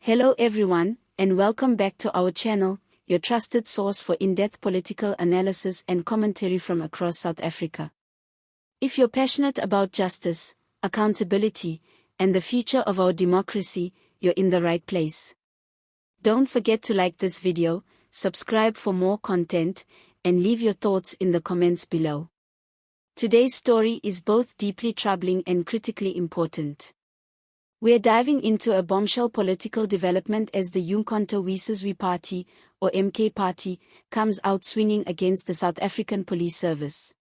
Hello everyone, and welcome back to our channel, your trusted source for in-depth political analysis and commentary from across South Africa. If you're passionate about justice, accountability, and the future of our democracy, you're in the right place. Don't forget to like this video, subscribe for more content, and leave your thoughts in the comments below. Today's story is both deeply troubling and critically important. We're diving into a bombshell political development as the uMkhonto weSizwe party, or MK party, comes out swinging against the South African Police Service.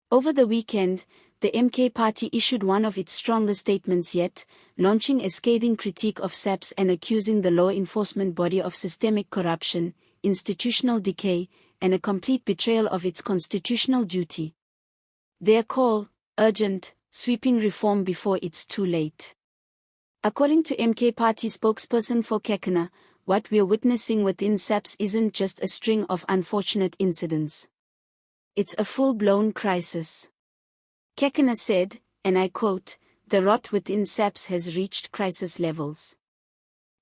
Over the weekend, the MK party issued one of its strongest statements yet, launching a scathing critique of SAPS and accusing the law enforcement body of systemic corruption, institutional decay, and a complete betrayal of its constitutional duty. Their call: urgent, sweeping reform before it's too late. According to MK Party spokesperson for Kekana, what we're witnessing within SAPS isn't just a string of unfortunate incidents. It's a full-blown crisis. Kekana said, and I quote, "The rot within SAPS has reached crisis levels.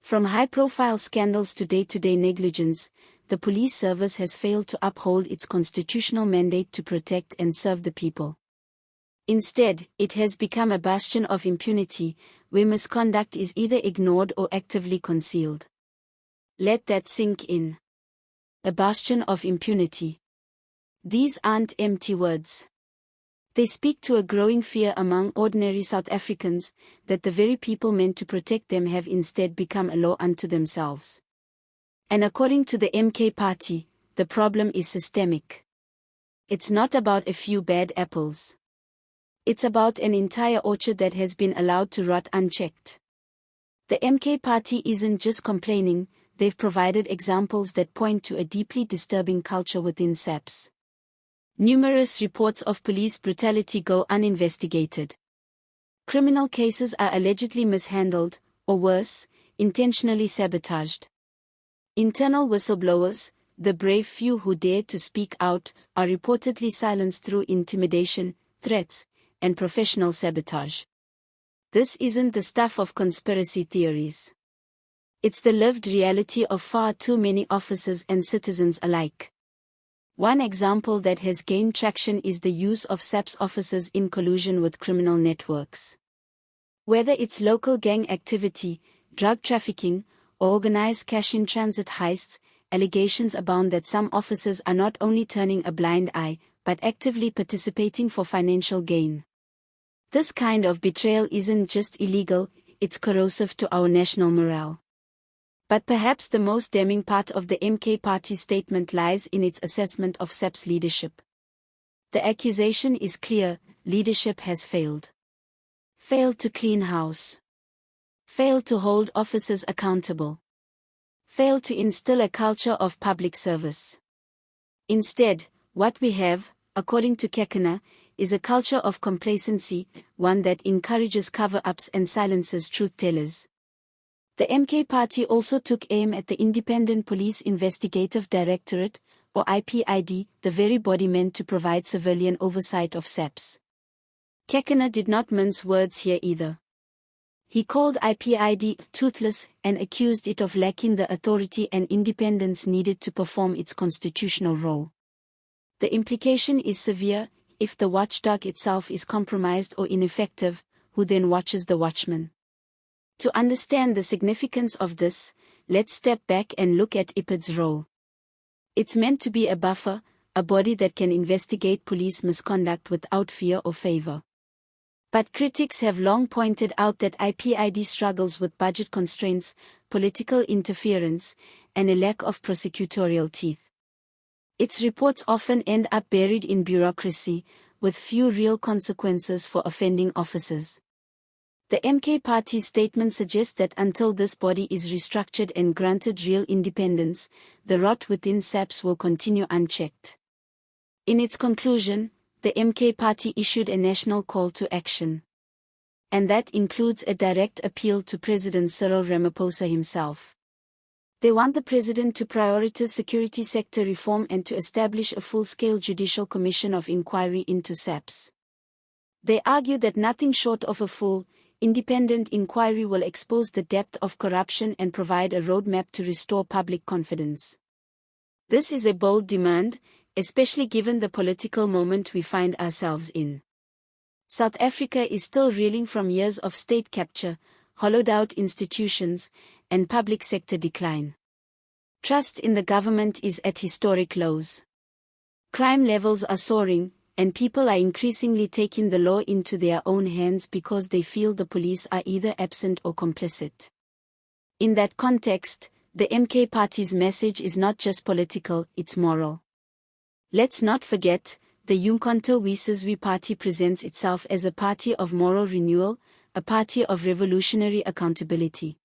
From high-profile scandals to day-to-day negligence, the police service has failed to uphold its constitutional mandate to protect and serve the people. Instead, it has become a bastion of impunity, where misconduct is either ignored or actively concealed." Let that sink in. A bastion of impunity. These aren't empty words. They speak to a growing fear among ordinary South Africans that the very people meant to protect them have instead become a law unto themselves. And according to the MK party, the problem is systemic. It's not about a few bad apples. It's about an entire orchard that has been allowed to rot unchecked. The MK party isn't just complaining, they've provided examples that point to a deeply disturbing culture within SAPS. Numerous reports of police brutality go uninvestigated. Criminal cases are allegedly mishandled, or worse, intentionally sabotaged. Internal whistleblowers, the brave few who dare to speak out, are reportedly silenced through intimidation, threats, and professional sabotage. This isn't the stuff of conspiracy theories. It's the lived reality of far too many officers and citizens alike. One example that has gained traction is the use of SAPS officers in collusion with criminal networks. Whether it's local gang activity, drug trafficking, or organized cash-in-transit heists, allegations abound that some officers are not only turning a blind eye, but actively participating for financial gain. This kind of betrayal isn't just illegal, it's corrosive to our national morale. But perhaps the most damning part of the MK party statement lies in its assessment of SAPS leadership. The accusation is clear: leadership has failed. Failed to clean house. Failed to hold officers accountable. Failed to instill a culture of public service. Instead, what we have, according to Kekana, is a culture of complacency, one that encourages cover-ups and silences truth-tellers. The MK party also took aim at the Independent Police Investigative Directorate, or IPID, the very body meant to provide civilian oversight of SAPS. Kekana did not mince words here either. He called IPID toothless and accused it of lacking the authority and independence needed to perform its constitutional role. The implication is severe: if the watchdog itself is compromised or ineffective, who then watches the watchman? To understand the significance of this, let's step back and look at IPID's role. It's meant to be a buffer, a body that can investigate police misconduct without fear or favor. But critics have long pointed out that IPID struggles with budget constraints, political interference, and a lack of prosecutorial teeth. Its reports often end up buried in bureaucracy, with few real consequences for offending officers. The MK party's statement suggests that until this body is restructured and granted real independence, the rot within SAPS will continue unchecked. In its conclusion, the MK party issued a national call to action. And that includes a direct appeal to President Cyril Ramaphosa himself. They want the president to prioritize security sector reform and to establish a full-scale judicial commission of inquiry into SAPS. They argue that nothing short of a full, independent inquiry will expose the depth of corruption and provide a roadmap to restore public confidence. This is a bold demand, especially given the political moment we find ourselves in. South Africa is still reeling from years of state capture, hollowed-out institutions, and public sector decline. Trust in the government is at historic lows. Crime levels are soaring, and people are increasingly taking the law into their own hands because they feel the police are either absent or complicit. In that context, the MK Party's message is not just political, it's moral. Let's not forget, the uMkhonto weSizwe party presents itself as a party of moral renewal, a party of revolutionary accountability.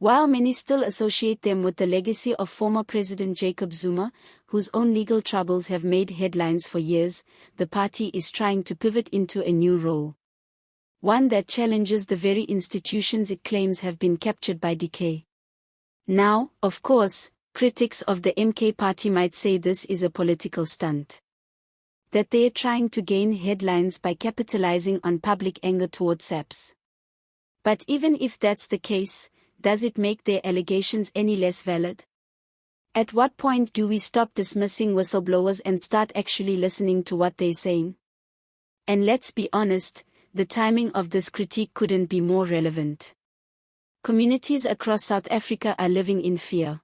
While many still associate them with the legacy of former President Jacob Zuma, whose own legal troubles have made headlines for years, the party is trying to pivot into a new role. One that challenges the very institutions it claims have been captured by decay. Now, of course, critics of the MK party might say this is a political stunt. That they are trying to gain headlines by capitalizing on public anger towards SAPS. But even if that's the case, does it make their allegations any less valid? At what point do we stop dismissing whistleblowers and start actually listening to what they're saying? And let's be honest, the timing of this critique couldn't be more relevant. Communities across South Africa are living in fear.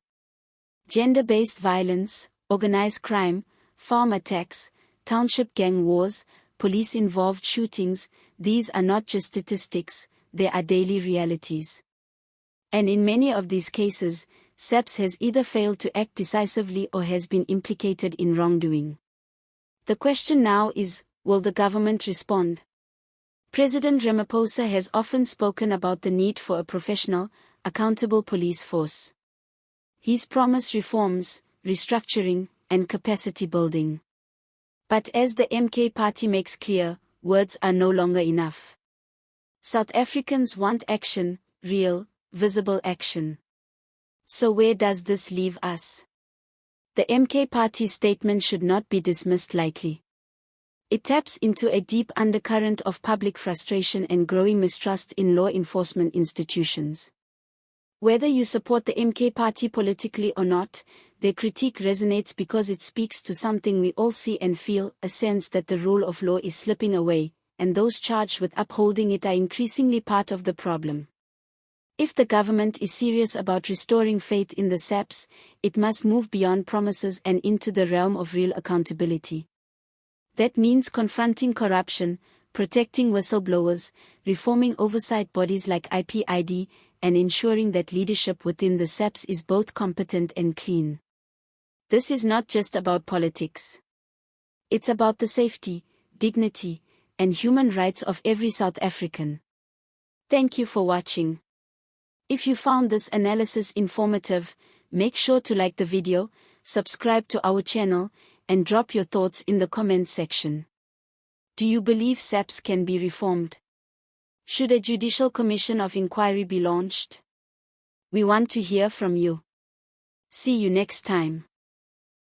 Gender-based violence, organized crime, farm attacks, township gang wars, police-involved shootings, these are not just statistics, they are daily realities. And in many of these cases, SAPS has either failed to act decisively or has been implicated in wrongdoing. The question now is, will the government respond? President Ramaphosa has often spoken about the need for a professional, accountable police force. He's promised reforms, restructuring, and capacity building. But as the MK party makes clear, words are no longer enough. South Africans want action, real, visible action. So where does this leave us? The MK party's statement should not be dismissed lightly. It taps into a deep undercurrent of public frustration and growing mistrust in law enforcement institutions. Whether you support the MK party politically or not, their critique resonates because it speaks to something we all see and feel, a sense that the rule of law is slipping away, and those charged with upholding it are increasingly part of the problem. If the government is serious about restoring faith in the SAPS, it must move beyond promises and into the realm of real accountability. That means confronting corruption, protecting whistleblowers, reforming oversight bodies like IPID, and ensuring that leadership within the SAPS is both competent and clean. This is not just about politics. It's about the safety, dignity, and human rights of every South African. Thank you for watching. If you found this analysis informative, make sure to like the video, subscribe to our channel, and drop your thoughts in the comments section. Do you believe SAPS can be reformed? Should a judicial commission of inquiry be launched? We want to hear from you. See you next time.